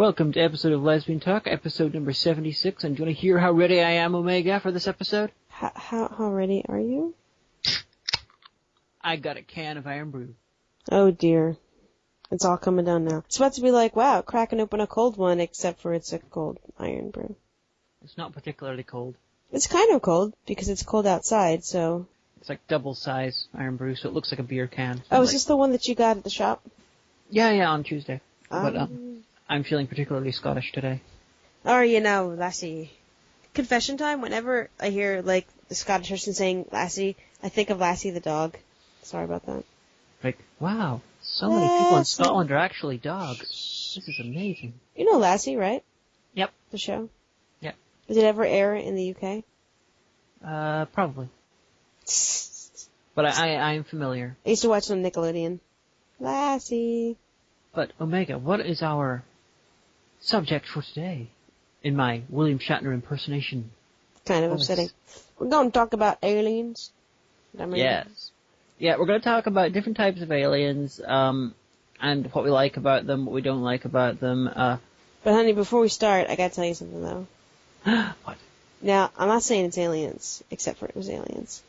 Welcome to episode of Lesbian Talk, episode number 76. And do you want to hear how ready I am, Omega, for this episode? How ready are you? I got a can of Iron Brew. Oh dear. It's all coming down now. It's about to be like, wow, cracking open a cold one, except for it's a cold Iron Brew. It's not particularly cold. It's kind of cold, because it's cold outside, so... It's like double size Iron Brew, so it looks like a beer can. Oh, is this the one that you got at the shop? Yeah, on Tuesday. But I'm feeling particularly Scottish today. Or, you know, lassie. Confession time, whenever I hear, like, the Scottish person saying lassie, I think of Lassie the dog. Sorry about that. Like, wow, so many people in Scotland are actually dogs. This is amazing. You know Lassie, right? Yep. The show? Yep. Did it ever air in the UK? Probably. But I'm familiar. I used to watch it on Nickelodeon. Lassie. But, Omega, what is our subject for today? In my William Shatner impersonation. Kind of upsetting. We're going to talk about aliens. Yes. Yeah, we're going to talk about different types of aliens, and what we like about them, what we don't like about them. But honey, before we start, I gotta tell you something though. What? Now, I'm not saying it's aliens, except for it was aliens.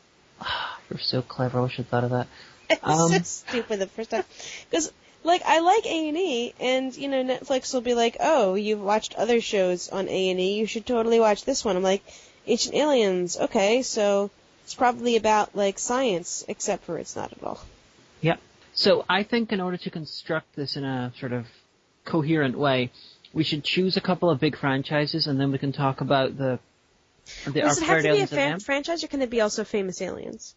You're so clever, I wish I'd thought of that. It's so stupid the first time. Because, like, I like A&E, and, you know, Netflix will be like, oh, you've watched other shows on A&E, you should totally watch this one. I'm like, Ancient Aliens, okay, so it's probably about, like, science, except for it's not at all. Yep. So I think in order to construct this in a sort of coherent way, we should choose a couple of big franchises, and then we can talk about Does it have to be a franchise, or can it be also famous aliens?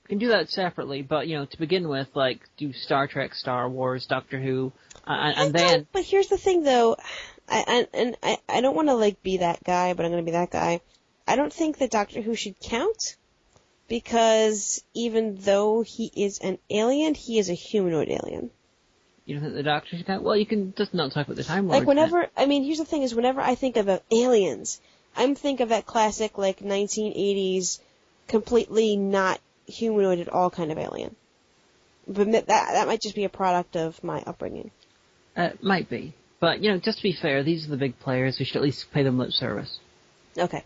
We can do that separately, but, you know, to begin with, like, do Star Trek, Star Wars, Doctor Who, and then... But here's the thing, though, I don't want to, like, be that guy, but I'm going to be that guy. I don't think that Doctor Who should count, because even though he is an alien, he is a humanoid alien. You don't think the Doctor should count? Well, you can just not talk about the Time Lord. Like, here's the thing, is whenever I think of aliens, I'm thinking of that classic, like, 1980s, completely not humanoid at all kind of alien. But that might just be a product of my upbringing. Might be. But, you know, just to be fair, these are the big players. We should at least pay them lip service. Okay.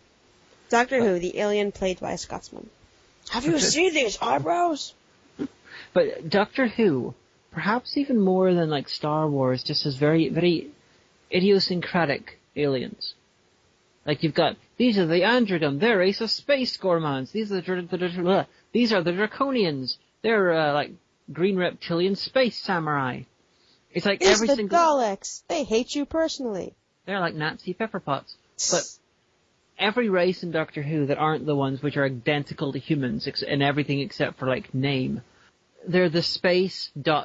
Doctor Who, the alien played by a Scotsman. Have you seen these eyebrows? But Doctor Who, perhaps even more than, like, Star Wars, just has very, very idiosyncratic aliens. Like, you've got, these are the Androgam, they're a race of space gormons, these are the Draconians, they're, like, green reptilian space samurai. It's like every single... Daleks, they hate you personally. They're like Nazi pepper pots. But every race in Doctor Who that aren't the ones which are identical to humans in everything except for, like, name, they're the space ... Oh,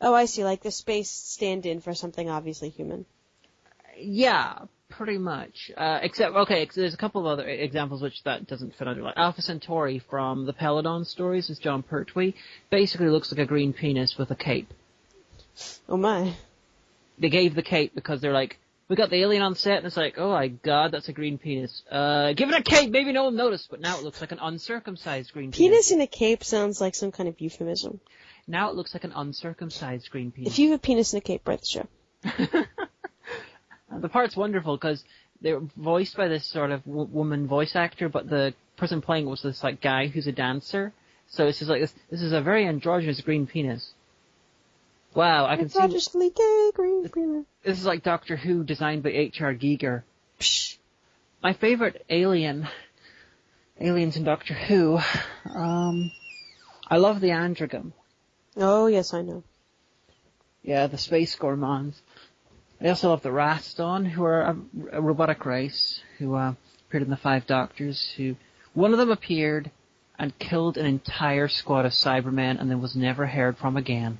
I see, like the space stand-in for something obviously human. Yeah, pretty much. Except, okay, there's a couple of other examples which that doesn't fit under. Like Alpha Centauri from the Peladon stories with John Pertwee basically looks like a green penis with a cape. Oh my. They gave the cape because they're like, we got the alien on set, and it's like, oh my god, that's a green penis. Give it a cape, maybe no one will notice, but now it looks like an uncircumcised green penis. Penis in a cape sounds like some kind of euphemism. Now it looks like an uncircumcised green penis. If you have a penis in a cape, write the show. The part's wonderful because they're voiced by this sort of woman voice actor, but the person playing it was this like guy who's a dancer. So it's just like this is a very androgynous green penis. Wow, I can see. Androgynously gay green penis. This is like Doctor Who designed by H.R. Giger. Psh. My favorite aliens in Doctor Who. I love the Androgam. Oh yes, I know. Yeah, the space gormons. I also love the Raston, who are a robotic race, who appeared in the Five Doctors, one of them appeared and killed an entire squad of Cybermen and then was never heard from again.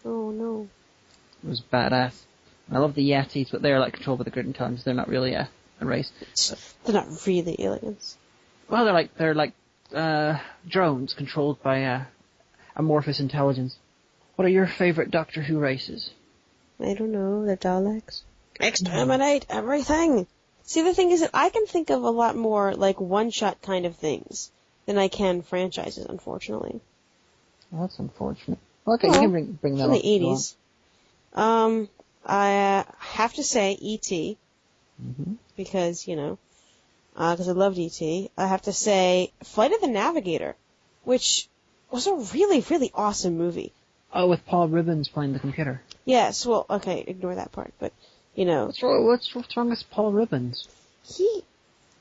Oh no. It was badass. And I love the Yetis, but they're like controlled by the Grid Intelligence. They're not really a race. They're not really aliens. Well, they're like drones controlled by amorphous intelligence. What are your favorite Doctor Who races? I don't know, the Daleks. Exterminate everything! See, the thing is that I can think of a lot more, like, one-shot kind of things than I can franchises, unfortunately. Well, that's unfortunate. Okay, you can bring that up. From the 80s. I have to say E.T. Because, because I loved E.T. I have to say Flight of the Navigator, which was a really, really awesome movie. Oh, with Paul Rubens playing the computer. Yes, well, okay, ignore that part, but, What's wrong with Paul Rubens? He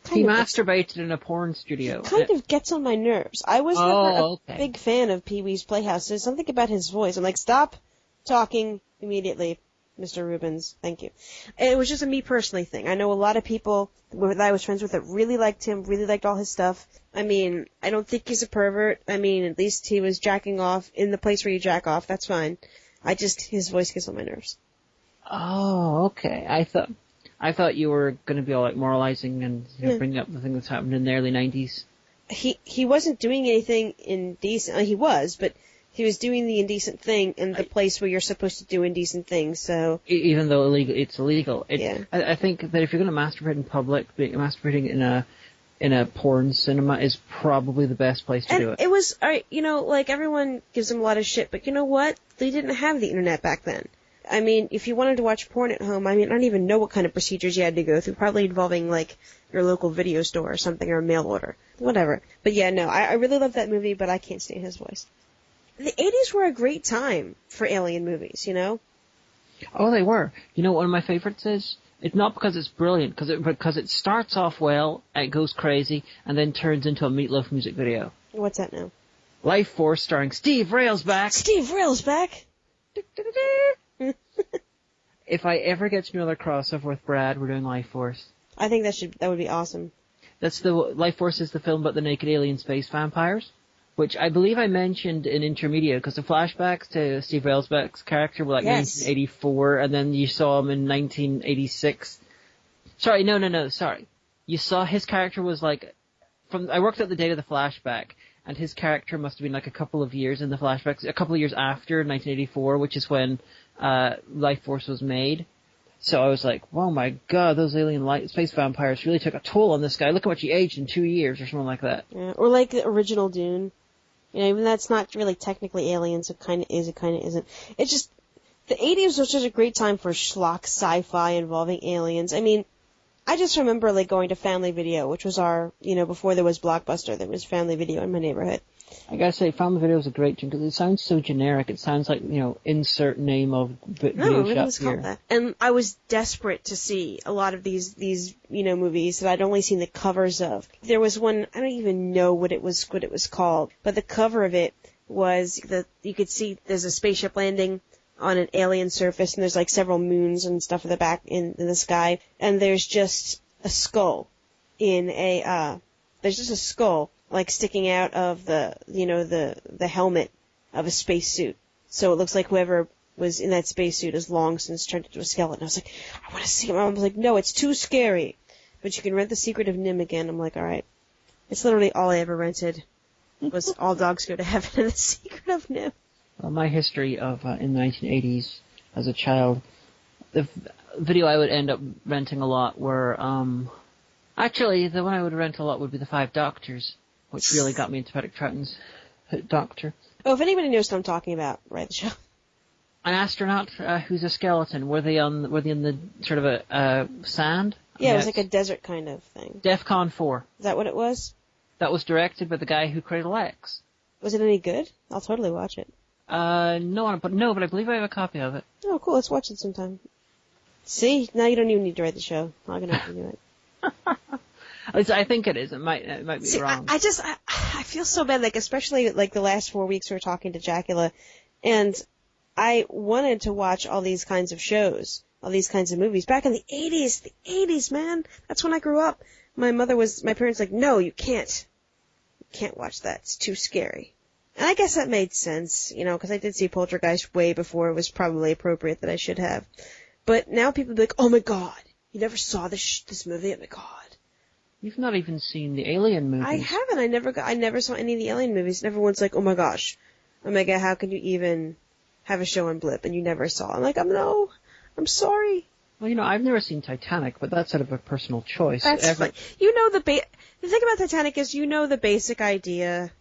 masturbated in a porn studio. Kind of gets on my nerves. I was never a big fan of Pee-wee's Playhouse. There's something about his voice. I'm like, stop talking immediately, Mr. Rubens. Thank you. And it was just a me personally thing. I know a lot of people that I was friends with that really liked him, really liked all his stuff. I mean, I don't think he's a pervert. I mean, at least he was jacking off in the place where you jack off. That's fine. His voice gets on my nerves. Oh, okay. I thought you were going to be all like moralizing and bringing up the thing that's happened in the early 90s. He wasn't doing anything indecent. He was, but he was doing the indecent thing in the place where you're supposed to do indecent things. So even though it's illegal. I think that if you're going to masturbate in public, masturbating in a porn cinema is probably the best place to do it. It was, like everyone gives him a lot of shit, but you know what? They didn't have the internet back then. I mean, if you wanted to watch porn at home, I don't even know what kind of procedures you had to go through, probably involving, like, your local video store or something, or a mail order. Whatever. But yeah, no, I really love that movie, but I can't stand his voice. The 80s were a great time for alien movies, Oh, they were. One of my favorites is? It's not because it's brilliant, because it starts off well, it goes crazy, and then turns into a Meatloaf music video. What's that now? Life Force starring Steve Railsback. Steve Railsback! If I ever get to do another crossover with Brad, we're doing Life Force. I think that would be awesome. Life Force is the film about the naked alien space vampires, which I believe I mentioned in Intermedia, because the flashbacks to Steve Railsback's character were like 1984, and then you saw him in 1986. Sorry, no, sorry. You saw his character was like, I worked out the date of the flashback, and his character must have been like a couple of years in the flashbacks, a couple of years after 1984, which is when Life Force was made. So I was like, oh my god, those alien space vampires really took a toll on this guy. Look how much he aged in 2 years, or something like that. Yeah, or like the original Dune. Even that's not really technically aliens, it kind of is, it kind of isn't. It's just, the 80s was just a great time for schlock sci-fi involving aliens. I just remember like going to Family Video, which was our, before there was Blockbuster, there was Family Video in my neighborhood. I gotta say, Family Video is a great thing, because it sounds so generic. It sounds like, insert name of video shop here. That. And I was desperate to see a lot of these movies that I'd only seen the covers of. There was one, I don't even know what it was called, but the cover of it was you could see there's a spaceship landing on an alien surface, and there's like several moons and stuff in the back in the sky, and there's just a skull there's just a skull like sticking out of the helmet of a spacesuit. So it looks like whoever was in that spacesuit has long since turned into a skeleton. I was like, I want to see him. I was like, no, it's too scary. But you can rent The Secret of Nim again. I'm like, all right. It's literally all I ever rented was All Dogs Go to Heaven and The Secret of Nim. Well, my history of in the 1980s as a child, the video I would end up renting a lot were, actually, the one I would rent a lot would be The Five Doctors, which really got me into Patrick Troughton's Doctor. Oh, if anybody knows what I'm talking about, write the show. An astronaut who's a skeleton. Were they in the sort of a sand? Yeah, it was like a desert kind of thing. DEFCON 4. Is that what it was? That was directed by the guy who created Lex. Was it any good? I'll totally watch it. No, but I believe I have a copy of it. Oh, cool. Let's watch it sometime. See? Now you don't even need to write the show. I'm going to do it. I think it is. It might be wrong. I feel so bad, like, especially, like, the last 4 weeks we were talking to Jacula, and I wanted to watch all these kinds of shows, all these kinds of movies. Back in the 80s, man. That's when I grew up. My parents like, no, you can't. You can't watch that. It's too scary. And I guess that made sense, because I did see Poltergeist way before it was probably appropriate that I should have. But now people be like, oh my god, you never saw this movie? Oh my god. You've not even seen the Alien movies. I haven't. I never saw any of the Alien movies. And everyone's like, oh my gosh, Omega, how can you even have a show on Blip? And you never saw. I'm like, I'm sorry. Well, I've never seen Titanic, but that's sort of a personal choice. That's fine. The thing about Titanic is the basic idea.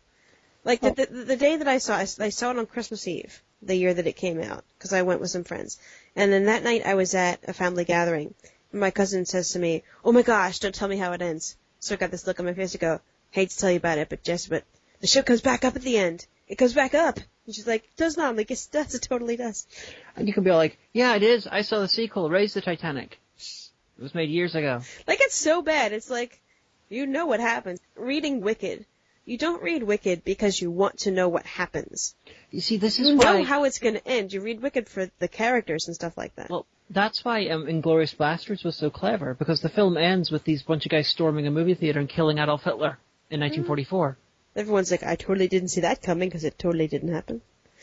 Like, the day that I saw it on Christmas Eve, the year that it came out, because I went with some friends. And then that night I was at a family gathering, and my cousin says to me, "Oh my gosh, don't tell me how it ends." So I got this look on my face to go, "Hate to tell you about it, but Jess, but the ship comes back up at the end. It goes back up." And she's like, "It does not." I'm like, "Yes, it does. It totally does." And you can be like, "Yeah, it is. I saw the sequel, Raise the Titanic. It was made years ago." Like, it's so bad. It's like, you know what happens. Reading Wicked. You don't read Wicked because you want to know what happens. You see, this is You why... know how it's going to end. You read Wicked for the characters and stuff like that. Well, that's why Inglourious Basterds was so clever, because the film ends with these bunch of guys storming a movie theater and killing Adolf Hitler in 1944. Everyone's like, "I totally didn't see that coming," because it totally didn't happen.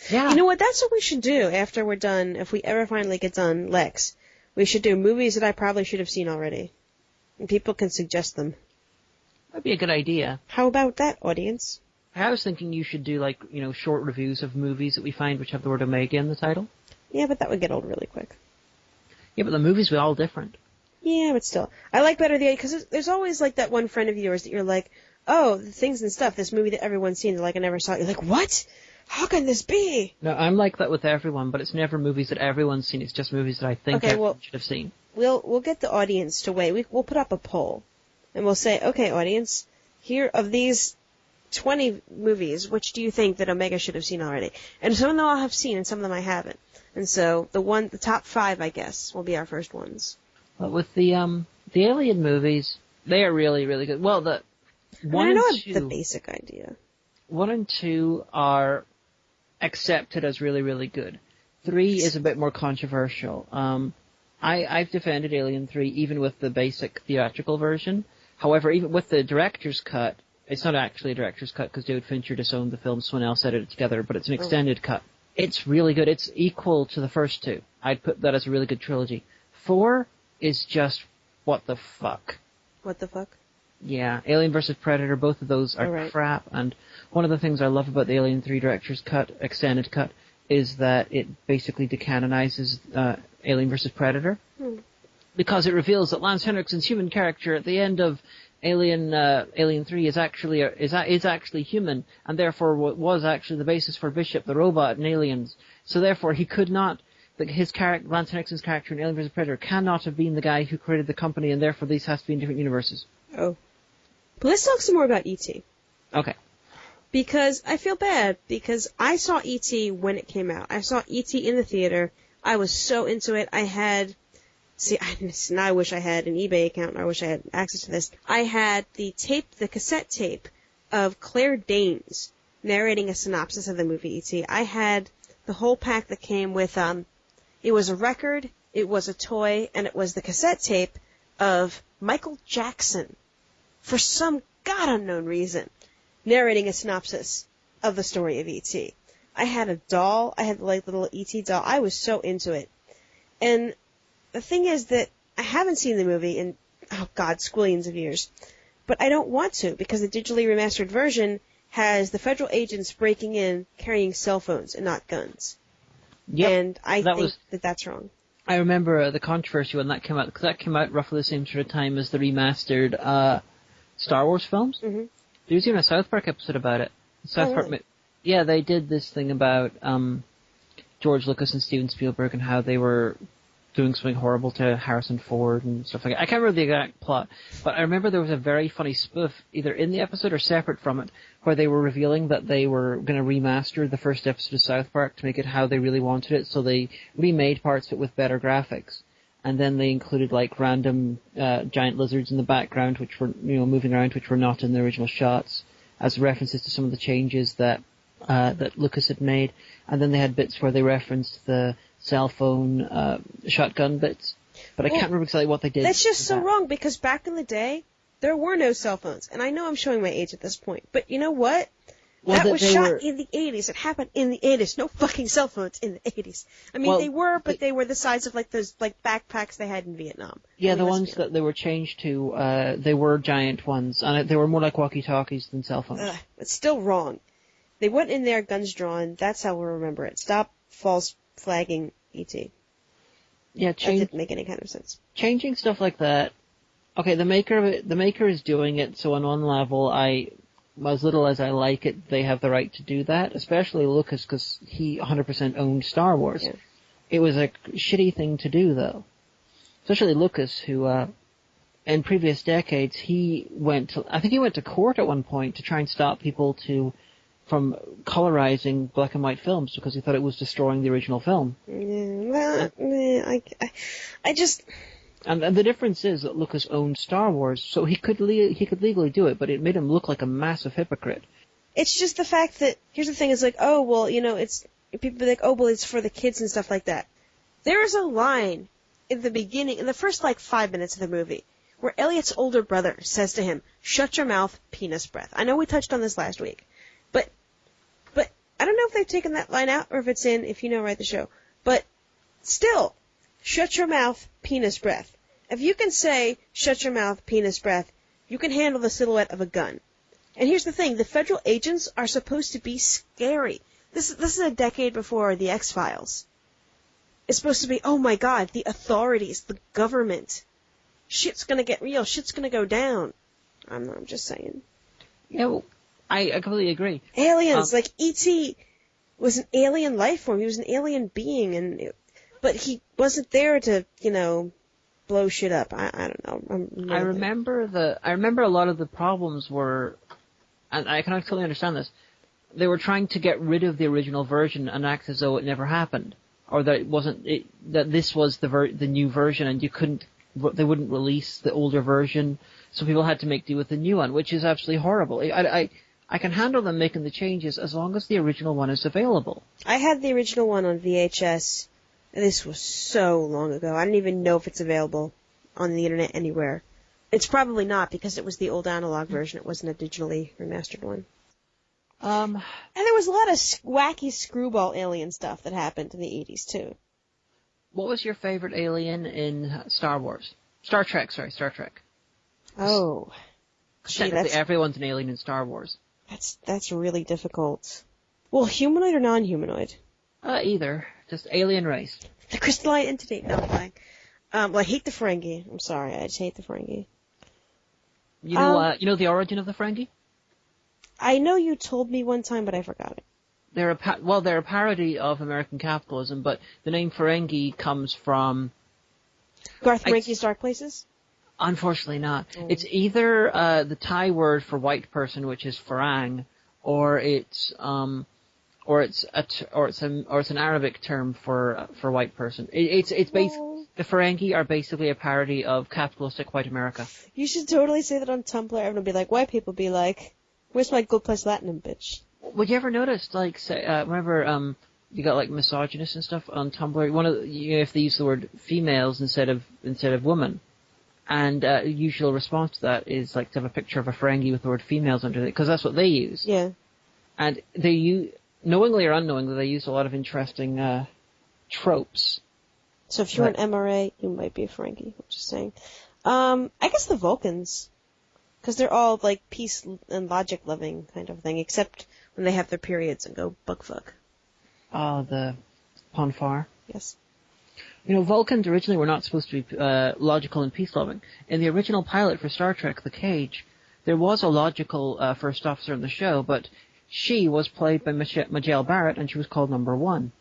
Yeah. You know what? That's what we should do after we're done. If we ever finally get done, Lex, we should do movies that I probably should have seen already. And people can suggest them. That'd be a good idea. How about that, audience? I was thinking you should do, like, short reviews of movies that we find which have the word Omega in the title. Yeah, but that would get old really quick. Yeah, but the movies were all different. Yeah, but still. I like better the... Because there's always, like, that one friend of yours that you're like, "Oh, the Things and Stuff, this movie that everyone's seen." They're like, "I never saw it." You're like, "What? How can this be?" No, I'm like that with everyone, but it's never movies that everyone's seen. It's just movies that I think everyone should have seen. We'll get the audience to weigh. We'll put up a poll. And we'll say, "Okay, audience, here of these 20 movies, which do you think that Omega should have seen already?" And some of them I'll have seen, and some of them I haven't. And so the top 5, I guess, will be our first ones. But with the Alien movies, they are really, really good. Well, the one I know and two, the basic idea. 1 and 2 are accepted as really, really good. 3 is a bit more controversial. I've defended Alien 3 even with the basic theatrical version. However, even with the director's cut, it's not actually a director's cut because David Fincher disowned the film, someone else edited it together, but it's an extended cut. It's really good. It's equal to the first 2. I'd put that as a really good trilogy. 4 is just what the fuck. What the fuck? Yeah, Alien vs. Predator, both of those are crap, and one of the things I love about the Alien 3 director's cut, extended cut, is that it basically decanonizes Alien vs. Predator. Because it reveals that Lance Henriksen's human character at the end of Alien 3 is actually human, and therefore was actually the basis for Bishop the robot in Aliens. So therefore he could not, Lance Henriksen's character in Alien vs. Predator cannot have been the guy who created the company, and therefore these has to be in different universes. Oh. But let's talk some more about E.T. Okay. Because I feel bad, because I saw E.T. when it came out. I saw E.T. in the theater. I was so into it. Now I wish I had an eBay account, or I wish I had access to this. I had the cassette tape of Claire Danes narrating a synopsis of the movie E.T. I had the whole pack that came with, it was a record, it was a toy, and it was the cassette tape of Michael Jackson, for some god unknown reason, narrating a synopsis of the story of E.T. I had a doll, I had like little E.T. doll, I was so into it. And the thing is that I haven't seen the movie in, squillions of years. But I don't want to, because the digitally remastered version has the federal agents breaking in, carrying cell phones and not guns. Yep, and I think that's wrong. I remember the controversy when that came out, because that came out roughly the same sort of time as the remastered Star Wars films. Mm-hmm. There was even a South Park episode about it. Really? Yeah, they did this thing about George Lucas and Steven Spielberg and how they were doing something horrible to Harrison Ford and stuff like that. I can't remember the exact plot, but I remember there was a very funny spoof, either in the episode or separate from it, where they were revealing that they were going to remaster the first episode of South Park to make it how they really wanted it, so they remade parts of it with better graphics. And then they included like random giant lizards in the background, which were moving around, which were not in the original shots, as references to some of the changes that Lucas had made. And then they had bits where they referenced the cell phone shotgun bits, but I can't remember exactly what they did. That's just so wrong, because back in the day, there were no cell phones. And I know I'm showing my age at this point, but you know what? Well, that was shot in the 80s. It happened in the 80s. No fucking cell phones in the 80s. I mean, they were, but they were the size of like those like backpacks they had in Vietnam. Yeah, the ones that they were changed to, they were giant ones, and they were more like walkie-talkies than cell phones. It's still wrong. They went in there, guns drawn. That's how we'll remember it. Stop false flagging E.T. Yeah, that didn't make any kind of sense. Changing stuff like that. Okay, the maker is doing it, so on one level, I as little as I like it, they have the right to do that, especially Lucas, because he 100% owned Star Wars. Yeah. It was a shitty thing to do, though. Especially Lucas, who, in previous decades, I think he went to court at one point to try and stop people from colorizing black and white films because he thought it was destroying the original film. I just... And the difference is that Lucas owned Star Wars, so he could legally do it, but it made him look like a massive hypocrite. It's just the fact that, here's the thing, it's like, oh, well, people be like, oh, well, it's for the kids and stuff like that. There is a line in the beginning, in the first, 5 minutes of the movie, where Elliot's older brother says to him, "Shut your mouth, penis breath." I know we touched on this last week, but I don't know if they've taken that line out or if it's in, if you know, write the show. But still, shut your mouth, penis breath. If you can say, shut your mouth, penis breath, you can handle the silhouette of a gun. And here's the thing, the federal agents are supposed to be scary. This is a decade before the X-Files. It's supposed to be, oh my god, the authorities, the government. Shit's gonna get real, shit's gonna go down. I'm just saying. Yeah, well, I completely agree. Aliens, E.T. was an alien life form, he was an alien being, but he wasn't there to, blow shit up. I don't know. I remember a lot of the problems were, and I can totally understand this, they were trying to get rid of the original version and act as though it never happened. Or that it wasn't, that this was the new version and they wouldn't release the older version, so people had to make do with the new one, which is absolutely horrible. I can handle them making the changes as long as the original one is available. I had the original one on VHS. This was so long ago. I don't even know if it's available on the internet anywhere. It's probably not because it was the old analog version. It wasn't a digitally remastered one. And there was a lot of wacky screwball alien stuff that happened in the 80s, too. What was your favorite alien in Star Wars? Star Trek. Oh. Technically, everyone's an alien in Star Wars. That's really difficult. Well, humanoid or non-humanoid? Either. Just alien race. The crystalline entity. No, I'm lying. Well, I hate the Ferengi. I'm sorry, I just hate the Ferengi. You know the origin of the Ferengi? I know you told me one time, but I forgot it. They're a parody of American capitalism, but the name Ferengi comes from... Garth Marenghi's Dark Places? Unfortunately not. Oh. It's either the Thai word for white person, which is Farang, or it's an Arabic term for white person. The Ferengi are basically a parody of capitalistic white America. You should totally say that on Tumblr. Everyone will be like, white people be like, where's my Gold Plus Latinum, bitch? Would you ever notice, whenever you got misogynists and stuff on Tumblr, if they use the word females instead of women, and usual response to that is to have a picture of a Ferengi with the word females under it, because that's what they use. Yeah. And knowingly or unknowingly, they use a lot of interesting tropes. So if you're an MRA, you might be a Ferengi. I'm just saying. I guess the Vulcans, because they're all peace and logic loving kind of thing, except when they have their periods and go bug fuck. Oh, the Ponfar. Yes. Vulcans originally were not supposed to be logical and peace loving. In the original pilot for Star Trek: The Cage, there was a logical first officer in the show, but she was played by Majel Barrett, and she was called Number One.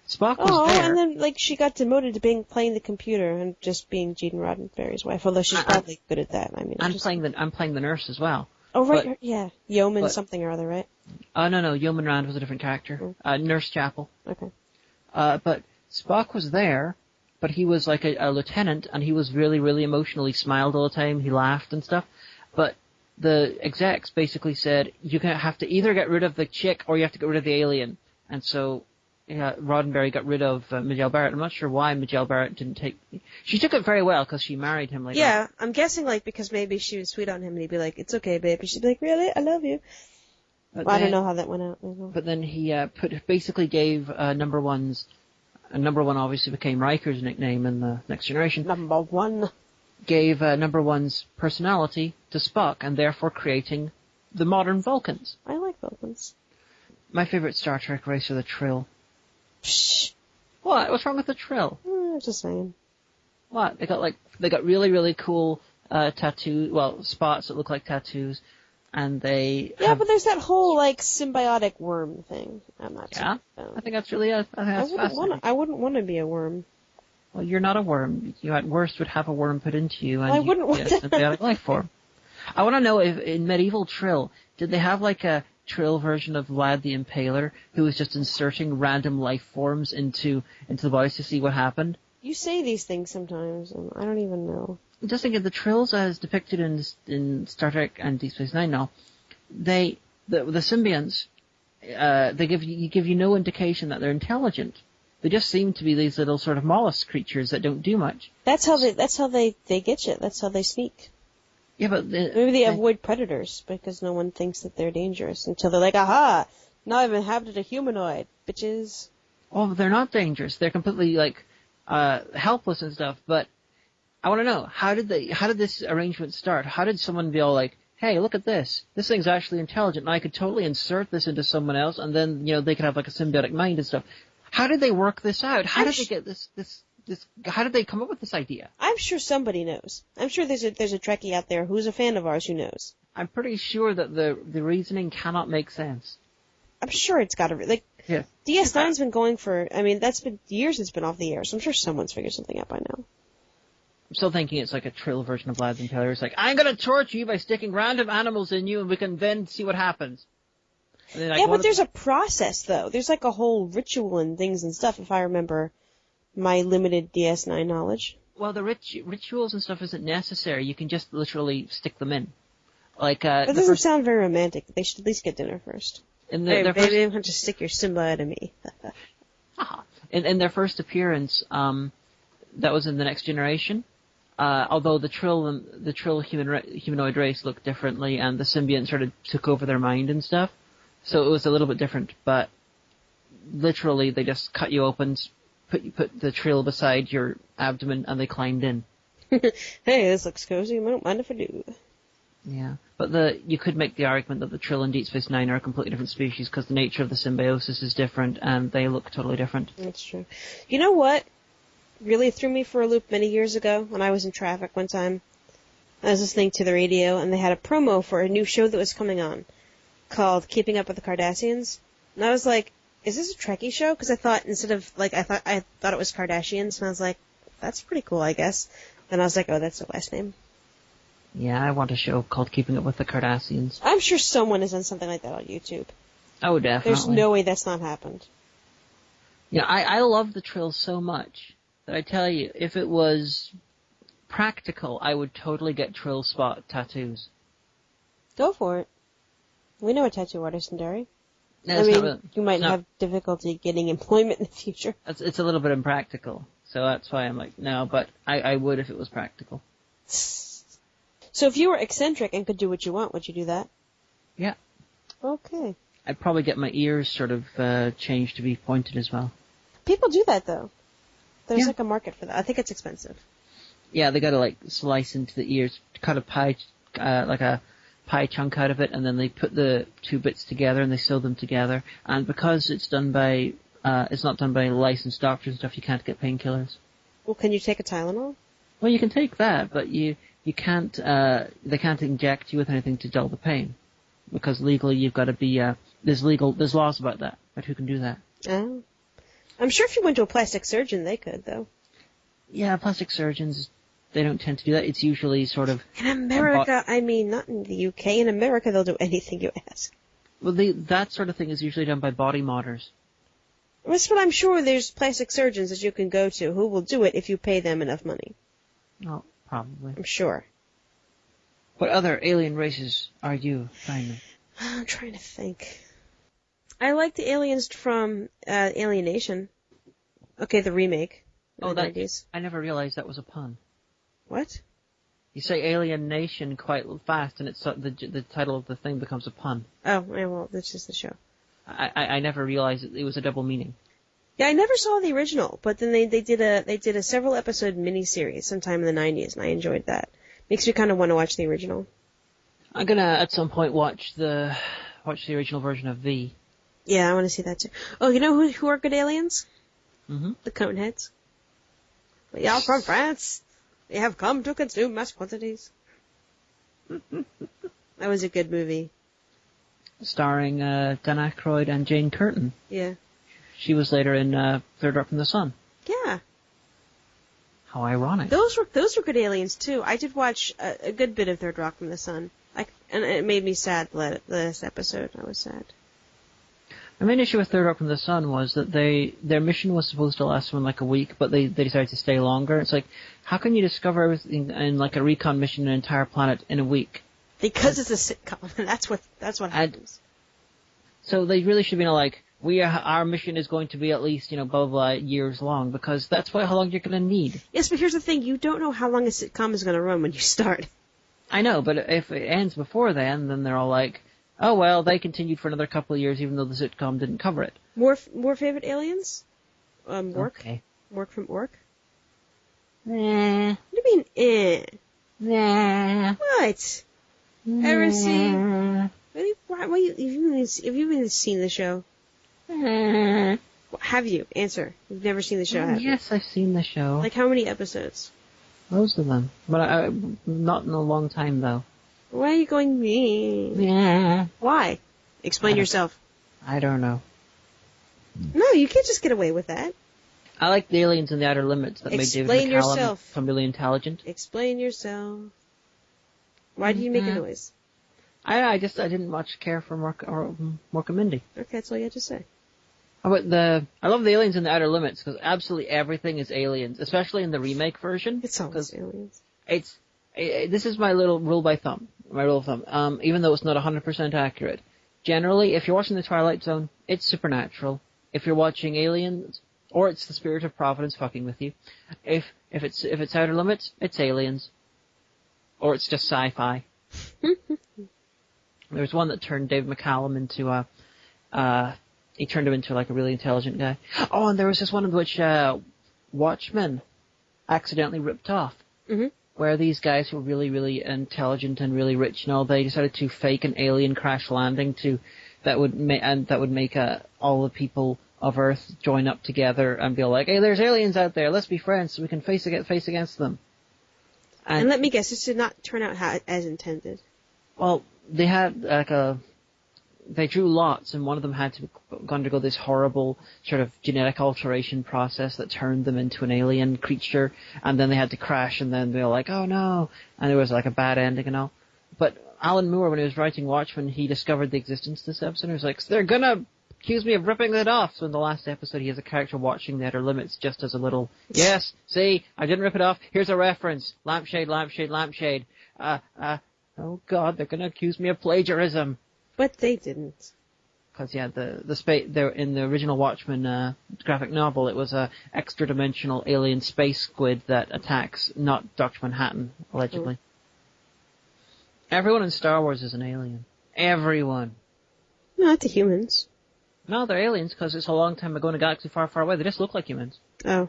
Spock was there. And then she got demoted to playing the computer and just being Gene Roddenberry's wife. Although she's probably good at that. I mean, I'm playing the nurse as well. Oh right, yeah, Yeoman something or other, right? No, Yeoman Rand was a different character. Nurse Chapel. Okay. But Spock was there, but he was like a lieutenant, and he was really, really emotional. He smiled all the time. He laughed and stuff. But the execs basically said you have to either get rid of the chick or you have to get rid of the alien, and so. Yeah, Roddenberry got rid of Majel Barrett. I'm not sure why Majel Barrett didn't take... She took it very well because she married him later. Yeah, I'm guessing because maybe she was sweet on him and he'd be like, it's okay, babe. And she'd be like, really? I love you. I don't know how that went out. But then he basically gave Number One's... Number One obviously became Riker's nickname in the Next Generation. Number One. Gave Number One's personality to Spock and therefore creating the modern Vulcans. I like Vulcans. My favorite Star Trek race are the Trill. Psh. What? What's wrong with the Trill? Just saying. What? They got really, really cool spots that look like tattoos, and they Yeah, but there's that whole, like, symbiotic worm thing. I'm not Yeah? sure. I think that's really, I think that's fascinating. I wouldn't want to be a worm. Well, you're not a worm. You at worst would have a worm put into you, and I wouldn't you'd be a symbiotic life form. I want to know if in medieval Trill, did they have like a Trill version of Vlad the Impaler who was just inserting random life forms into the bodies to see what happened? You say these things sometimes, and I don't even know. Just think of the Trills as depicted in Star Trek and Deep Space Nine now. The symbionts, they give you no indication that they're intelligent. They just seem to be these little sort of mollusk creatures that don't do much. That's how they get you. That's how they sneak. Yeah, but maybe they avoid predators because no one thinks that they're dangerous until they're like, aha! Now I've inhabited a humanoid, bitches. Oh, they're not dangerous. They're completely like helpless and stuff. But I want to know, how did this arrangement start? How did someone be all like, hey, look at this. This thing's actually intelligent, and I could totally insert this into someone else, and then they could have like a symbiotic mind and stuff. How did they work this out? How did they get this? How did they come up with this idea? I'm sure somebody knows. I'm sure there's a Trekkie out there who's a fan of ours who knows. I'm pretty sure that the reasoning cannot make sense. I'm sure it's got to yeah. DS9's been going for. I mean, that's been years. It's been off the air, so I'm sure someone's figured something out by now. I'm still thinking it's like a Trill version of Vlad the Impaler. It's like, I'm going to torture you by sticking random animals in you, and we can then see what happens. And then, like, yeah, but there's a process though. There's like a whole ritual and things and stuff. If I remember my limited DS9 knowledge. Well, the rituals and stuff isn't necessary. You can just literally stick them in. Like, that doesn't sound very romantic. They should at least get dinner first. Hey, baby, I'm going to stick your symbiote in me. In their first appearance, that was in The Next Generation. Although the Trill humanoid race looked differently, and the symbiont sort of took over their mind and stuff. So it was a little bit different, but literally they just cut you open, put the Trill beside your abdomen, and they climbed in. Hey, this looks cozy. I don't mind if I do. Yeah, but you could make the argument that the Trill and Deep Space Nine are a completely different species because the nature of the symbiosis is different, and they look totally different. That's true. You know what really threw me for a loop many years ago when I was in traffic one time? I was listening to the radio, and they had a promo for a new show that was coming on called Keeping Up with the Kardashians. And I was like, is this a Trekkie show? Because I thought I thought it was Kardashians, and I was like, that's pretty cool, I guess. And I was like, oh, that's the last name. Yeah, I want a show called Keeping Up with the Kardashians. I'm sure someone has done something like that on YouTube. Oh, definitely. There's no way that's not happened. Yeah, I love the Trill so much that I tell you, if it was practical, I would totally get Trill spot tattoos. Go for it. We know a tattoo artist in Derry. No, I mean, you might have difficulty getting employment in the future. It's a little bit impractical, so that's why I'm like, no, but I would if it was practical. So if you were eccentric and could do what you want, would you do that? Yeah. Okay. I'd probably get my ears sort of changed to be pointed as well. People do that, though. There's like a market for that. I think it's expensive. Yeah, they gotta like slice into the ears, cut a pie, like a pie chunk out of it, and then they put the two bits together and they sew them together. And because it's not done by licensed doctors and stuff, you can't get painkillers. Well, can you take a Tylenol? Well, you can take that, but you can't. They can't inject you with anything to dull the pain, because legally you've got to be. There's laws about that. But who can do that? Oh, I'm sure if you went to a plastic surgeon, they could, though. Yeah, plastic surgeons, they don't tend to do that. It's usually sort of... In America, I mean, not in the UK. In America, they'll do anything you ask. Well, that sort of thing is usually done by body modders. That's what I'm sure there's plastic surgeons that you can go to who will do it if you pay them enough money. Oh, probably. I'm sure. What other alien races are you finding? I'm trying to think. I like the aliens from Alienation. Okay, the remake. Oh, that 90s. I never realized that was a pun. What? You say Alien Nation quite fast, and it's the title of the thing becomes a pun. Oh, well, this is the show. I never realized it was a double meaning. Yeah, I never saw the original, but then they did a several episode miniseries sometime in the 90s, and I enjoyed that. Makes me kind of want to watch the original. I'm gonna at some point watch the original version of V. Yeah, I want to see that too. Oh, you know who are good aliens? Mm-hmm. The Coneheads. We are from France. We have come to consume mass quantities. That was a good movie. Starring Dan Aykroyd and Jane Curtin. Yeah. She was later in Third Rock from the Sun. Yeah. How ironic. Those were good aliens too. I did watch a good bit of Third Rock from the Sun. And it made me sad. The last episode, I was sad. My main issue with Third Rock from the Sun was that their mission was supposed to last for like a week, but they decided to stay longer. It's like, how can you discover everything in like a recon mission, an entire planet in a week? Because it's a sitcom, and that's what happens. So they really should be like, our mission is going to be at least, blah, blah, blah, years long, because that's how long you're going to need. Yes, but here's the thing, you don't know how long a sitcom is going to run when you start. I know, but if it ends before then they're all like, oh well, they continued for another couple of years even though the sitcom didn't cover it. More favorite aliens? Work? Okay. Work from Orc? Nah. What do you mean, eh? Nah. What? Nah. Ever seen? Have you even seen the show? Have you? Answer. You've never seen the show, have you? Yes, I've seen the show. Like how many episodes? Most of them. But not in a long time, though. Why are you going mean? Yeah. Why? Explain yourself. I don't know. No, you can't just get away with that. I like the aliens in the Outer Limits that made David Explain McCallum yourself. become really intelligent. Explain yourself. Why do you make a noise? I didn't much care for Mork and Mindy. Okay, that's all you had to say. How about I love the aliens in the Outer Limits because absolutely everything is aliens, especially in the remake version. It's always aliens. This is my little rule of thumb. Even though it's not 100% accurate. Generally, if you're watching The Twilight Zone, it's supernatural. If you're watching Aliens, or it's the spirit of Providence fucking with you. If it's Outer Limits, it's aliens. Or it's just sci-fi. There's one that turned David McCallum into he turned him into like a really intelligent guy. Oh, and there was this one in which Watchmen accidentally ripped off. Mm-hmm. Where these guys who were really, really intelligent and really rich and all, they decided to fake an alien crash landing that would make all the people of Earth join up together and be like, hey, there's aliens out there, let's be friends so we can face against them. And let me guess, this did not turn out as intended. Well, they had they drew lots, and one of them had to undergo this horrible sort of genetic alteration process that turned them into an alien creature, and then they had to crash, and then they were like, oh no, and there was like a bad ending and all. But Alan Moore, when he was writing Watchmen, he discovered the existence of this episode, and he was like, they're gonna accuse me of ripping it off. So in the last episode, he has a character watching the Outer Limits just as a little, yes, see, I didn't rip it off, here's a reference, lampshade, lampshade, lampshade. Oh god, they're gonna accuse me of plagiarism. But they didn't. Because there in the original Watchmen graphic novel, it was a extra-dimensional alien space squid that attacks, not Dr. Manhattan, allegedly. Mm. Everyone in Star Wars is an alien. Everyone. Not the humans. No, they're aliens because it's a long time ago in a galaxy far, far away. They just look like humans. Oh.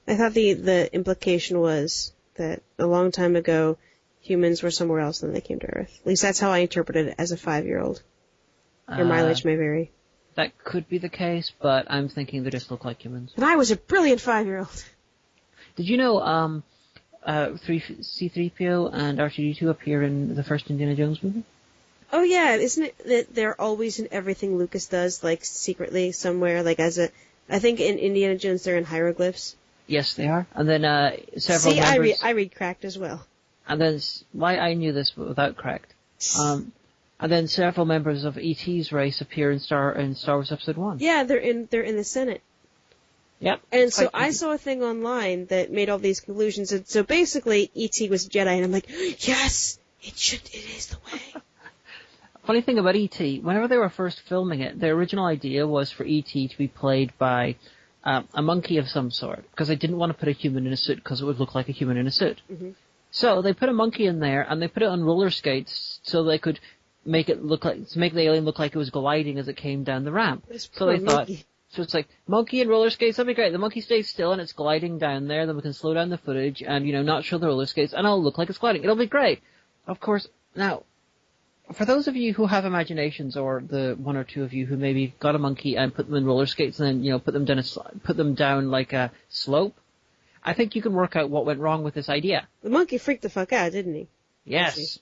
I thought the implication was that a long time ago, humans were somewhere else than they came to Earth. At least that's how I interpreted it as a 5-year-old. Your mileage may vary. That could be the case, but I'm thinking they just look like humans. And I was a brilliant 5-year-old. Did you know C-3PO and R2-D2 appear in the first Indiana Jones movie? Oh yeah, isn't it that they're always in everything Lucas does, like secretly somewhere, like I think in Indiana Jones they're in hieroglyphs. Yes, they are. And then several members... I read Cracked as well. And then, why I knew this without Cracked. And then several members of E.T.'s race appear in Star Wars Episode 1. Yeah, they're in the Senate. Yep. And so I saw a thing online that made all these conclusions. And so basically, E.T. was Jedi, and I'm like, yes, it is the way. Funny thing about E.T., whenever they were first filming it, their original idea was for E.T. to be played by a monkey of some sort, because they didn't want to put a human in a suit, because it would look like a human in a suit. Mm-hmm. So they put a monkey in there, and they put it on roller skates so they could make the alien look like it was gliding as it came down the ramp. So they thought, so it's like, monkey and roller skates, that'd be great. The monkey stays still and it's gliding down there, then we can slow down the footage and, not show the roller skates, and it'll look like it's gliding. It'll be great. Of course, now, for those of you who have imaginations, or the one or two of you who maybe got a monkey and put them in roller skates and then, put them down like a slope, I think you can work out what went wrong with this idea. The monkey freaked the fuck out, didn't he? Yes.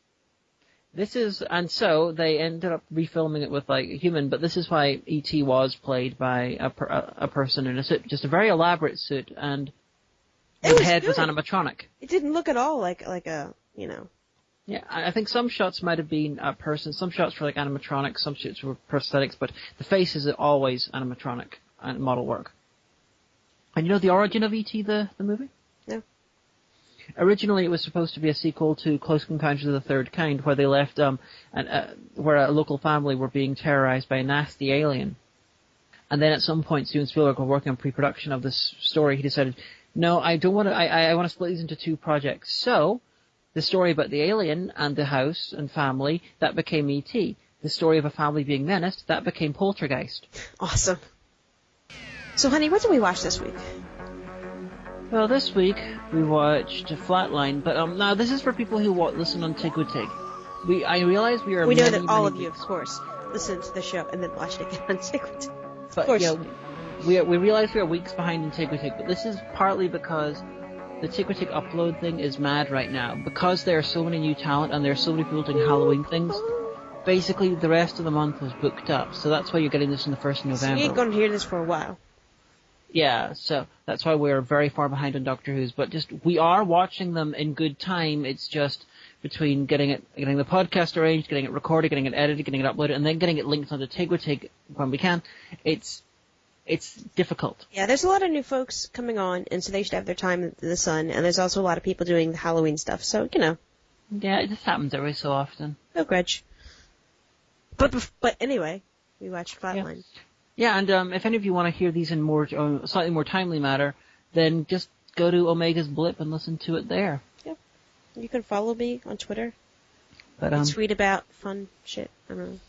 And so they ended up refilming it with like a human, but this is why E.T. was played by a person in a suit, just a very elaborate suit, and his head was animatronic. It didn't look at all like a, Yeah, I think some shots might have been a person, some shots were like animatronic, some shots were prosthetics, but the face is always animatronic and model work. And you know the origin of E.T., the movie? No. Originally, it was supposed to be a sequel to Close Encounters of the Third Kind, where they left, where a local family were being terrorized by a nasty alien. And then at some point, Steven Spielberg, while working on pre-production of this story, he decided, no, I don't want to, I want to split these into two projects. So, the story about the alien and the house and family, that became E.T. The story of a family being menaced, that became Poltergeist. Awesome. So, honey, what did we watch this week? Well, this week we watched Flatline, but now this is for people who listen on Tig-Wig. I realize we are. We know that all of you, of course, listen to the show and then watch it again on Tig-Wig. Of course. Yeah, we realize we are weeks behind in Tig-Wig, but this is partly because the Tig-Wig upload thing is mad right now. Because there are so many new talent and there are so many people doing Halloween things, basically the rest of the month is booked up. So that's why you're getting this in the 1st of November. So you ain't going to hear this for a while. Yeah, so that's why we're very far behind on Doctor Who's. But we are watching them in good time. It's just between getting the podcast arranged, getting it recorded, getting it edited, getting it uploaded, and then getting it linked onto Tig-Wig when we can. It's difficult. Yeah, there's a lot of new folks coming on, and so they should have their time in the sun. And there's also a lot of people doing the Halloween stuff. So Yeah, it just happens every so often. No grudge. But anyway, we watched Flatline. Yeah. Yeah, and if any of you want to hear these in more slightly more timely matter, then just go to Omega's Blip and listen to it there. Yep. You can follow me on Twitter. But I tweet about fun shit. I don't know.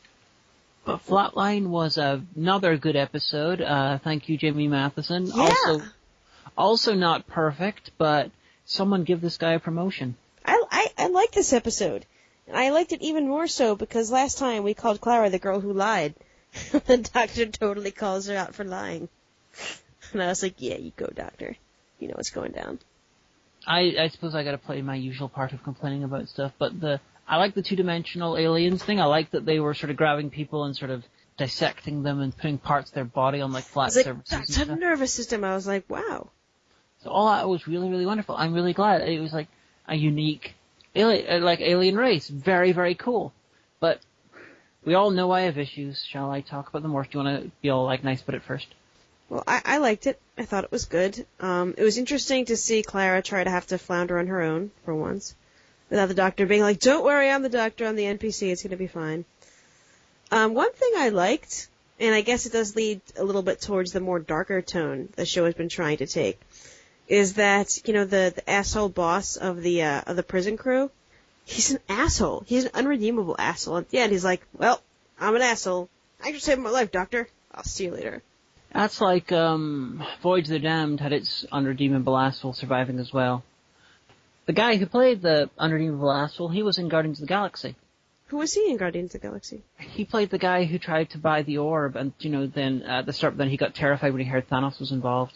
But Flatline was another good episode. Thank you, Jamie Matheson. Yeah. Also not perfect, but someone give this guy a promotion. I like this episode. And I liked it even more so because last time we called Clara the girl who lied. The doctor totally calls her out for lying. And I was like, yeah, you go, doctor. You know what's going down. I suppose I gotta play my usual part of complaining about stuff, but I like the two-dimensional aliens thing. I like that they were sort of grabbing people and sort of dissecting them and putting parts of their body on like flat surfaces. That's a nervous system. I was like, wow. So all that was really, really wonderful. I'm really glad. It was like a unique alien race. Very, very cool. But we all know I have issues. Shall I talk about them, or do you want to be all like nice about it first? Well, I liked it. I thought it was good. It was interesting to see Clara try to have to flounder on her own for once, without the doctor being like, "Don't worry, I'm the doctor. I'm the NPC. It's going to be fine." One thing I liked, and I guess it does lead a little bit towards the more darker tone the show has been trying to take, is that the asshole boss of the prison crew. He's an asshole. He's an unredeemable asshole. At the end, he's like, well, I'm an asshole. I just saved my life, doctor. I'll see you later. That's like Voyage of the Damned had its unredeemable asshole surviving as well. The guy who played the unredeemable asshole, he was in Guardians of the Galaxy. Who was he in Guardians of the Galaxy? He played the guy who tried to buy the orb, and then at the start, then he got terrified when he heard Thanos was involved.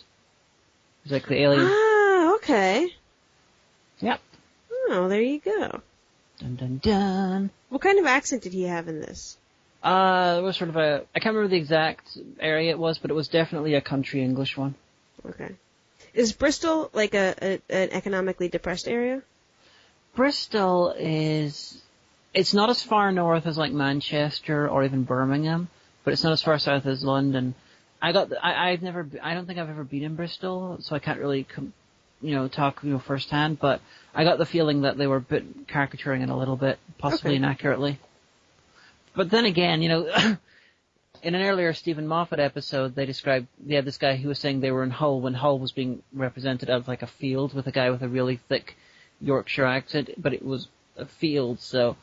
He was like the alien. Ah, okay. Yep. Oh, there you go. Dun dun dun. What kind of accent did he have in this? It was sort of I can't remember the exact area it was, but it was definitely a country English one. Okay. Is Bristol like an economically depressed area? Bristol it's not as far north as like Manchester or even Birmingham, but it's not as far south as London. I don't think I've ever been in Bristol, so I can't really talk firsthand, but I got the feeling that they were a bit caricaturing it a little bit, possibly inaccurately. But then again, in an earlier Stephen Moffat episode, they had this guy who was saying they were in Hull when Hull was being represented as like a field with a guy with a really thick Yorkshire accent, but it was a field, so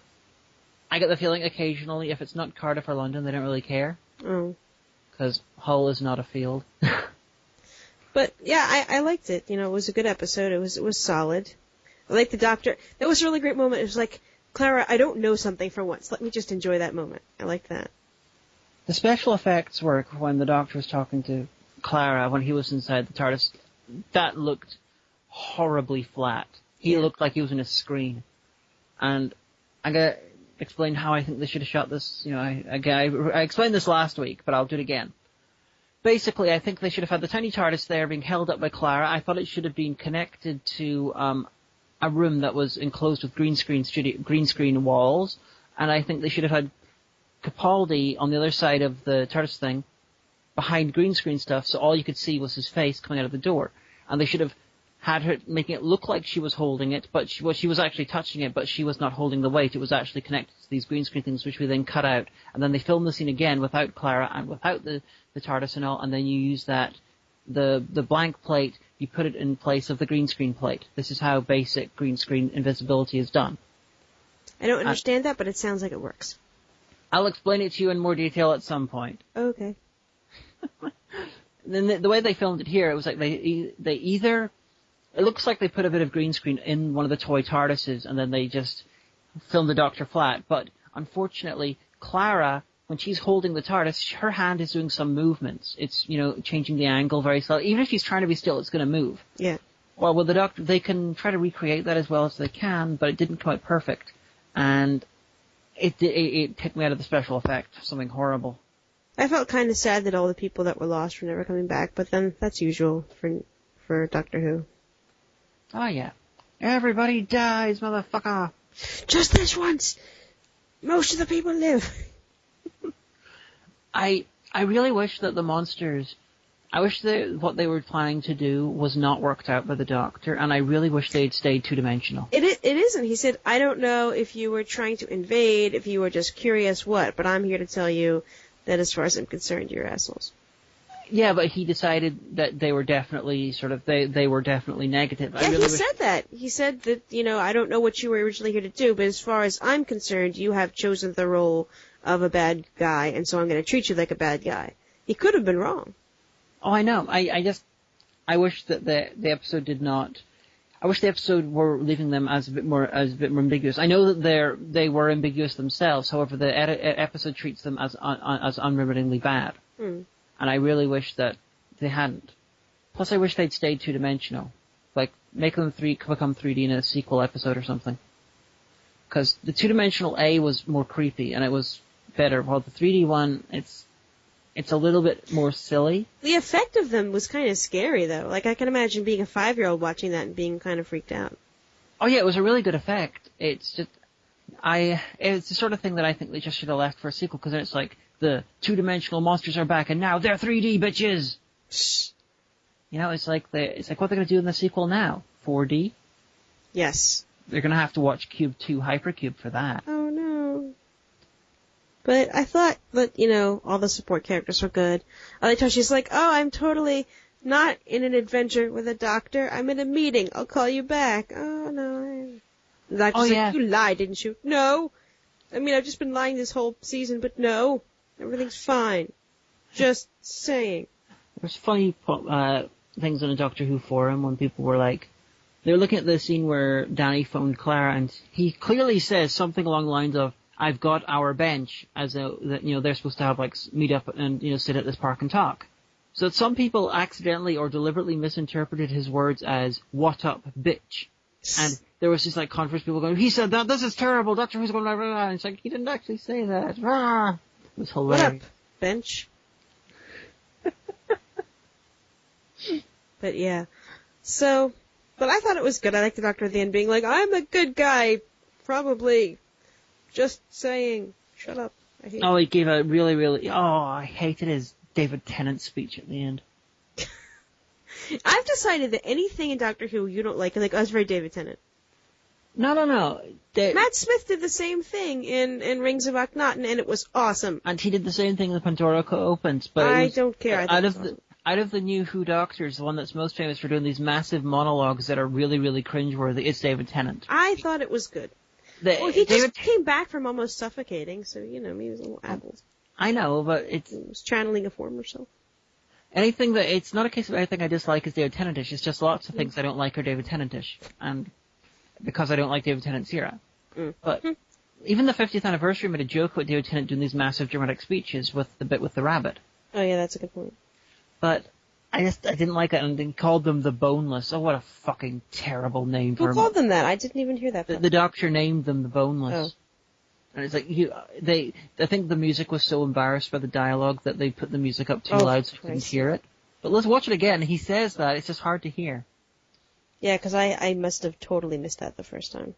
I get the feeling occasionally if it's not Cardiff or London, they don't really care. Oh. Because Hull is not a field. But yeah, I liked it. It was a good episode. It was solid. I liked the doctor. That was a really great moment. It was like, Clara, I don't know something for once. Let me just enjoy that moment. I liked that. The special effects work when the doctor was talking to Clara when he was inside the TARDIS, that looked horribly flat. He looked like he was in a screen. And explain how I think they should have shot this. I explained this last week, but I'll do it again. Basically, I think they should have had the tiny TARDIS there being held up by Clara. I thought it should have been connected to a room that was enclosed with green screen walls, and I think they should have had Capaldi on the other side of the TARDIS thing, behind green screen stuff, so all you could see was his face coming out of the door. And they should have had her making it look like she was holding it, but she was actually touching it, but she was not holding the weight. It was actually connected to these green screen things, which we then cut out. And then they filmed the scene again without Clara and without the TARDIS and all, and then you use that, the blank plate, you put it in place of the green screen plate. This is how basic green screen invisibility is done. I don't understand that, but it sounds like it works. I'll explain it to you in more detail at some point. Okay. Then the way they filmed it here, it was like they either, it looks like they put a bit of green screen in one of the toy TARDISes and then they just filmed the Doctor flat. But unfortunately, Clara, when she's holding the TARDIS, her hand is doing some movements. It's, changing the angle very slowly. Even if she's trying to be still, it's going to move. Yeah. Well, with the Doctor, they can try to recreate that as well as they can, but it didn't come out perfect. And it took me out of the special effect, something horrible. I felt kind of sad that all the people that were lost were never coming back, but then that's usual for Doctor Who. Oh, yeah. Everybody dies, motherfucker. Just this once. Most of the people live. I really wish that the monsters, I wish that what they were planning to do was not worked out by the Doctor, and I really wish they'd stayed two-dimensional. It isn't. He said, I don't know if you were trying to invade, if you were just curious what, but I'm here to tell you that as far as I'm concerned, you're assholes. Yeah, but he decided that they were definitely they were definitely negative. Yeah, he said that. He said that, I don't know what you were originally here to do, but as far as I'm concerned, you have chosen the role of a bad guy, and so I'm going to treat you like a bad guy. He could have been wrong. Oh, I know. I wish that the episode did not. I wish the episode were leaving them as a bit more ambiguous. I know that they were ambiguous themselves. However, the episode treats them as unremittingly bad. Hmm. And I really wish that they hadn't. Plus, I wish they'd stayed two-dimensional. Like, make them become 3D in a sequel episode or something. Because the two-dimensional A was more creepy, and it was better. While the 3D one, it's a little bit more silly. The effect of them was kind of scary, though. Like, I can imagine being a 5-year-old watching that and being kind of freaked out. Oh, yeah, it was a really good effect. It's just... It's the sort of thing that I think they just should have left for a sequel, because then it's like, the two-dimensional monsters are back, and now they're 3D, bitches! It's like what they're going to do in the sequel now. 4D? Yes. They're going to have to watch Cube 2 Hypercube for that. Oh, no. But I thought that, all the support characters were good. I liked how she's like, oh, I'm totally not in an adventure with a doctor. I'm in a meeting. I'll call you back. Oh, no. The doctor's like, you lied, didn't you? No. I mean, I've just been lying this whole season, but no. Everything's fine. Just saying. There's funny things on the Doctor Who forum when people were like, they were looking at the scene where Danny phoned Clara, and he clearly says something along the lines of, I've got our bench, as they're supposed to have, meet up and, sit at this park and talk. So some people accidentally or deliberately misinterpreted his words as, what up, bitch. And there was just, conference people going, he said that, this is terrible, Doctor Who's going, blah, blah, blah. And it's like, he didn't actually say that. Rah! It was hilarious. What up, bench? But yeah. So, but I thought it was good. I liked the Doctor at the end being like, I'm a good guy. Probably. Just saying. Shut up. I hate he gave a really, really, I hated his David Tennant speech at the end. I've decided that anything in Doctor Who you don't like, that's very David Tennant. No. Matt Smith did the same thing in Rings of Akhenaten, and it was awesome. And he did the same thing in the Pandora Opens, but I don't care. Out of the new Who Doctors, the one that's most famous for doing these massive monologues that are really, really cringeworthy, it's David Tennant. I thought it was good. He just came back from almost suffocating, so, he was a little addled. I know, but he was channeling a former self. It's not a case of anything I dislike is David Tennant-ish, it's just lots of things I don't like are David Tennant-ish. And because I don't like David Tennant's era. But even the 50th anniversary made a joke about David Tennant doing these massive dramatic speeches with the bit with the rabbit. Oh yeah, that's a good point. But I didn't like it, and they called them the Boneless. Oh, what a fucking terrible name for them. Who called them that? I didn't even hear that. The Doctor named them the Boneless. And it's like, I think the music was so embarrassed by the dialogue that they put the music up too loud so you couldn't hear it. But let's watch it again. He says that. It's just hard to hear. Yeah, because I must have totally missed that the first time.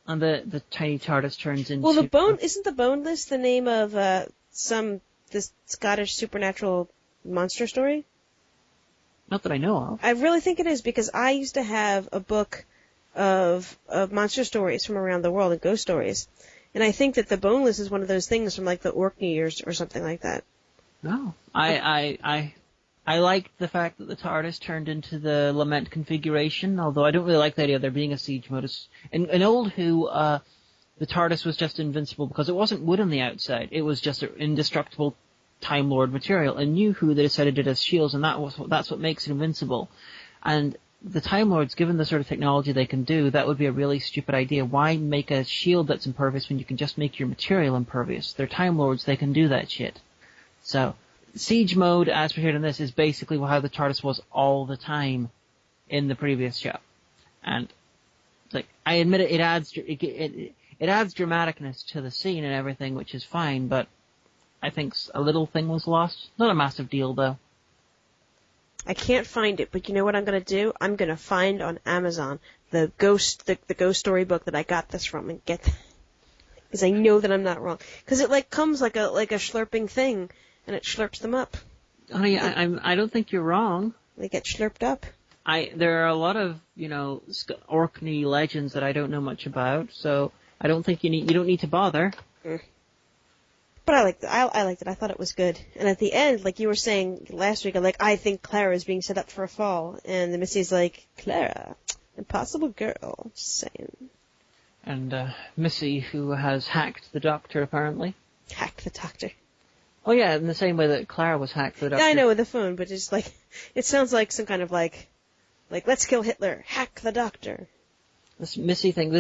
And the tiny TARDIS turns into... Well, isn't the Boneless the name of this Scottish supernatural monster story? Not that I know of. I really think it is, because I used to have a book of monster stories from around the world and ghost stories. And I think that the Boneless is one of those things from like the Orkney or something like that. No. I liked the fact that the TARDIS turned into the Lament configuration, although I don't really like the idea of there being a siege mode. In Old Who, the TARDIS was just invincible because it wasn't wood on the outside. It was just an indestructible Time Lord material. In New Who, they decided it as shields, and that's what makes it invincible. And the Time Lords, given the sort of technology they can do, that would be a really stupid idea. Why make a shield that's impervious when you can just make your material impervious? They're Time Lords, they can do that shit. So, siege mode, as portrayed in this, is basically how the TARDIS was all the time in the previous show. And, like, I admit it adds dramaticness to the scene and everything, which is fine, but I think a little thing was lost. Not a massive deal, though. I can't find it, but you know what I'm going to do? I'm going to find on Amazon the ghost story book that I got this from and get that. Because I know that I'm not wrong. Because it like comes like a slurping thing, and it slurps them up. Honey, I don't think you're wrong. They get slurped up. There are a lot of, Orkney legends that I don't know much about, so I don't think you don't need to bother. Mm. But I liked it. I thought it was good. And at the end, like you were saying last week, I think Clara is being set up for a fall. And the Missy's like, Clara, impossible girl. Just saying. And Missy, who has hacked the Doctor, apparently. Hacked the Doctor. Oh yeah, in the same way that Clara was hacked the Doctor. Yeah, I know, with the phone, but it's like, it sounds like some kind of like, let's kill Hitler, hack the Doctor. This Missy thing,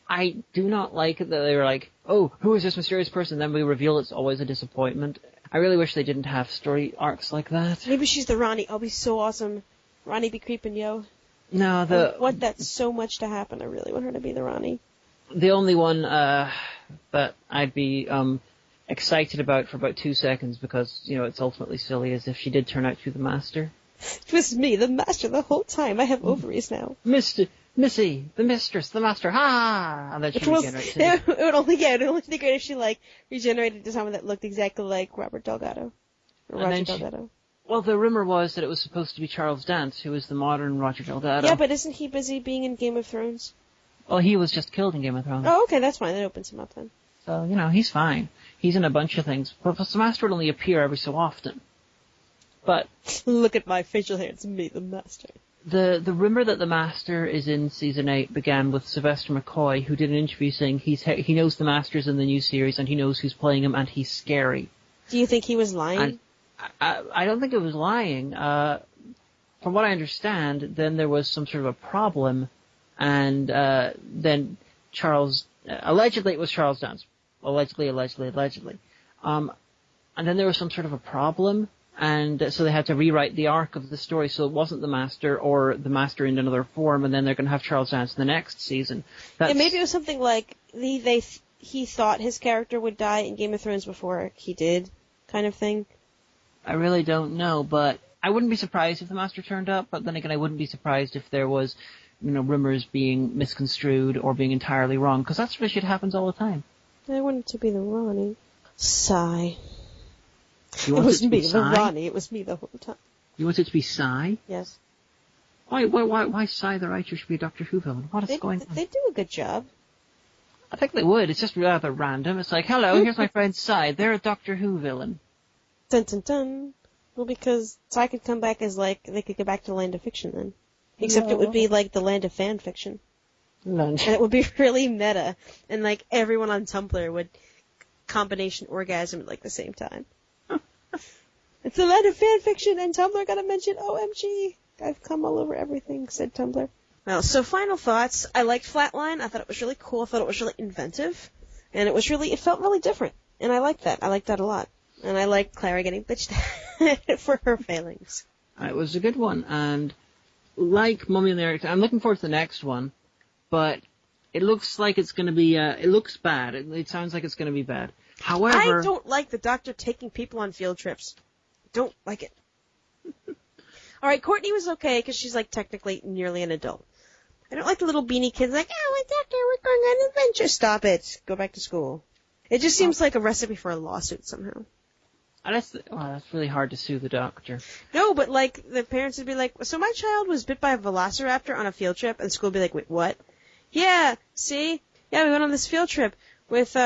I do not like it that they were like, oh, who is this mysterious person? Then we reveal it's always a disappointment. I really wish they didn't have story arcs like that. Maybe she's the Ronnie. I'll be so awesome. Ronnie be creeping, yo. No, I want that so much to happen. I really want her to be the Ronnie. The only one that I'd be excited about for about 2 seconds because, it's ultimately silly is if she did turn out to be the Master. It was me, the Master, the whole time. I have ovaries now. Missy, the mistress, the master, ha! And then she regenerates. It would only be great if she, regenerated to someone that looked exactly like Robert Delgado. Or Roger Delgado. Well, the rumor was that it was supposed to be Charles Dance, who is the modern Roger Delgado. Yeah, but isn't he busy being in Game of Thrones? Well, he was just killed in Game of Thrones. Oh, okay, that's fine. That opens him up then. So, he's fine. He's in a bunch of things. But the Master would only appear every so often. But... Look at my facial hair. It's me, the Master. The rumor that the Master is in Season 8 began with Sylvester McCoy, who did an interview saying he knows the Master's in the new series and he knows who's playing him and he's scary. Do you think he was lying? And I don't think it was lying. From what I understand, then there was some sort of a problem, and then allegedly it was Charles Dance. Allegedly. And then there was some sort of a problem, and so they had to rewrite the arc of the story so it wasn't the Master or the Master in another form, and then they're going to have Charles Dance in the next season. Yeah, maybe it was something like he thought his character would die in Game of Thrones before he did, kind of thing. I really don't know, but I wouldn't be surprised if the Master turned up, but then again I wouldn't be surprised if there was, rumors being misconstrued or being entirely wrong, because that sort of shit happens all the time. I want it to be the Ronnie. Sigh. You want it was it to me, be the Psy? Ronnie. It was me the whole time. You want it to be Psy? Yes. Why Psy the writer should be a Doctor Who villain? What is going on? They do a good job. I think they would. It's just rather random. It's like, hello, here's my friend Psy. They're a Doctor Who villain. Dun dun dun. Well, because Psy could come back as they could go back to the land of fiction then. Except it would be like the land of fan fiction. And it would be really meta. And everyone on Tumblr would combination orgasm at the same time. It's the land of fan fiction and Tumblr got to mention OMG. I've come all over everything, said Tumblr. Well, so final thoughts. I liked Flatline. I thought it was really cool. I thought it was really inventive. And it felt really different. And I liked that. I liked that a lot. And I liked Clara getting bitched at for her failings. It was a good one. And like Mummy and the Eric, I'm looking forward to the next one. But It looks like it's going to be, it looks bad. It sounds like it's going to be bad. However... I don't like the Doctor taking people on field trips. Don't like it. Alright, Courtney was okay because she's like technically nearly an adult. I don't like the little beanie kids like, oh, Doctor, we're going on an adventure. Stop it. Go back to school. It just seems like a recipe for a lawsuit somehow. That's really hard to sue the Doctor. No, but like the parents would be like, so my child was bit by a velociraptor on a field trip, and school would be like, wait, what? Yeah, see? Yeah, we went on this field trip with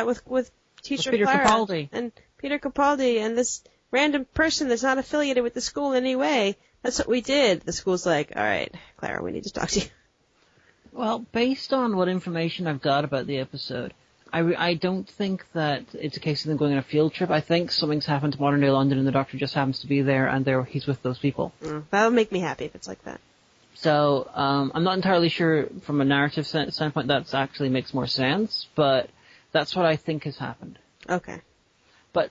teacher Peter Clara Capaldi. and Peter Capaldi and this random person that's not affiliated with the school in any way. That's what we did. The school's like, all right, Clara, we need to talk to you. Well, based on what information I've got about the episode, I don't think that it's a case of them going on a field trip. I think something's happened to modern-day London and the Doctor just happens to be there and he's with those people. That'll make me happy if it's like that. So, I'm not entirely sure from a narrative standpoint that actually makes more sense, but that's what I think has happened. Okay. But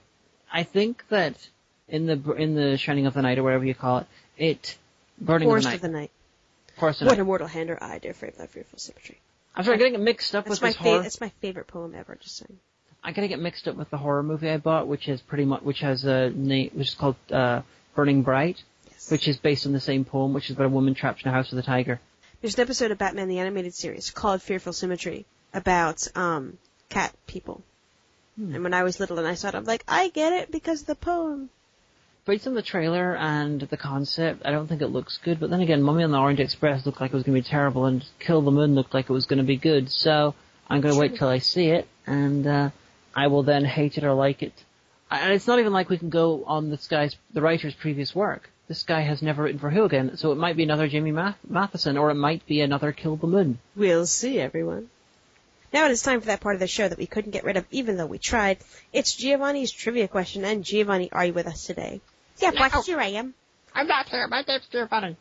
I think that in the Shining of the Night, or whatever you call it, Burning Forest of the Night. Forest of the Night. What immortal hand or eye, dare frame that fearful symmetry. I'm sorry, I'm getting it mixed up with this horror. That's my favorite poem ever, just saying. I'm getting it mixed up with the horror movie I bought, which is a name, which is called Burning Bright, yes. Which is based on the same poem, which is about a woman trapped in a house with a tiger. There's an episode of Batman the Animated Series called Fearful Symmetry about cat people. And when I was little and I saw it, I'm like, I get it because of the poem. Based on the trailer and the concept, I don't think it looks good. But then again, Mummy on the Orient Express looked like it was going to be terrible, and Kill the Moon looked like it was going to be good. So I'm going to wait till I see it, and I will then hate it or like it. And it's not even like we can go on the writer's previous work. This guy has never written for Who again, so it might be another Jamie Matheson, or it might be another Kill the Moon. We'll see, everyone. Now it is time for that part of the show that we couldn't get rid of, even though we tried. It's Giovanni's trivia question, and Giovanni, are you with us today? Yeah, but here I am. I'm not here. My name's Giovanni.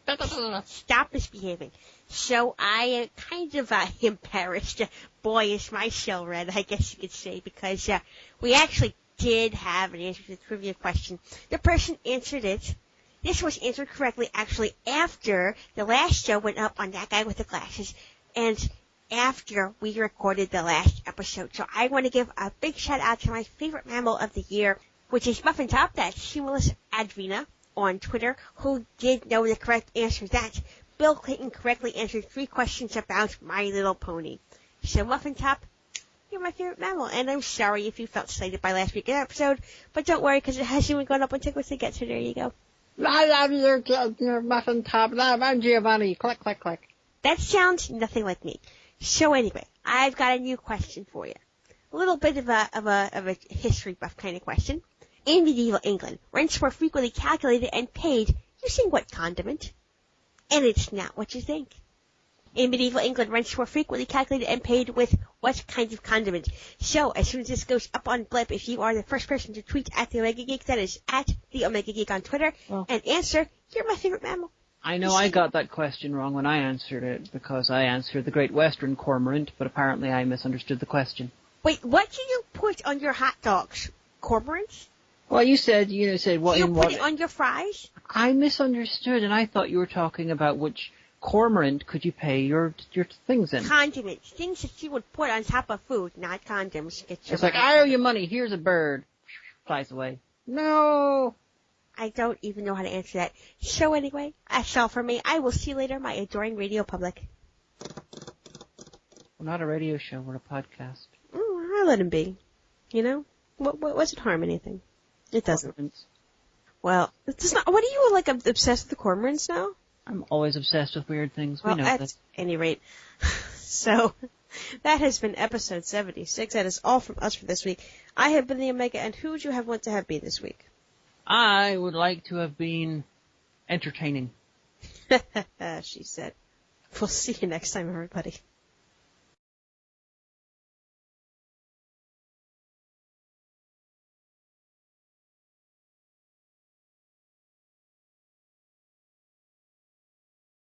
Stop misbehaving. So I am kind of embarrassed. Boy, is my shell red, I guess you could say, because we actually did have an answer to the trivia question. The person answered it. This was answered correctly, actually, after the last show went up on That Guy with the Glasses, and after we recorded the last episode. So I want to give a big shout out to my favorite mammal of the year, which is Muffin Top, that's Cumulus advena on Twitter, who did know the correct answer. That Bill Clayton correctly answered 3 questions about My Little Pony. So Muffin Top, you're my favorite mammal, and I'm sorry if you felt slighted by last week's episode, but don't worry, because it hasn't even gone up on Tickets to Get, so there you go. I love your Muffin Top. I'm Giovanni. Click, click, click. That sounds nothing like me. So anyway, I've got a new question for you. A little bit of a history buff kind of question. In medieval England, rents were frequently calculated and paid using what condiment? And it's not what you think. In medieval England, rents were frequently calculated and paid with what kind of condiment? So, as soon as this goes up on Blip, if you are the first person to tweet at the Omega Geek, that is at the Omega Geek on Twitter, and answer, you're my favorite mammal. I know I got that question wrong when I answered it, because I answered the Great Western Cormorant, but apparently I misunderstood the question. Wait, what do you put on your hot dogs? Cormorants? Well, you said what you in what... put it on your fries? I misunderstood, and I thought you were talking about which cormorant could you pay your things in. Condiments. Things that you would put on top of food, not condoms. It's like, I owe you money, here's a bird. Flies away. No! I don't even know how to answer that. So anyway, that's all for me. I will see you later, my adoring radio public. We're not a radio show, we're a podcast. I'll let him be. You know? What does it harm anything? It doesn't. Cormorants. Well, it does not. What are you, like, obsessed with the cormorants now? I'm always obsessed with weird things. Well, we know at that. Any rate. So, that has been episode 76. That is all from us for this week. I have been the Omega, and who would you want to have be this week? I would like to have been entertaining. She said. We'll see you next time, everybody.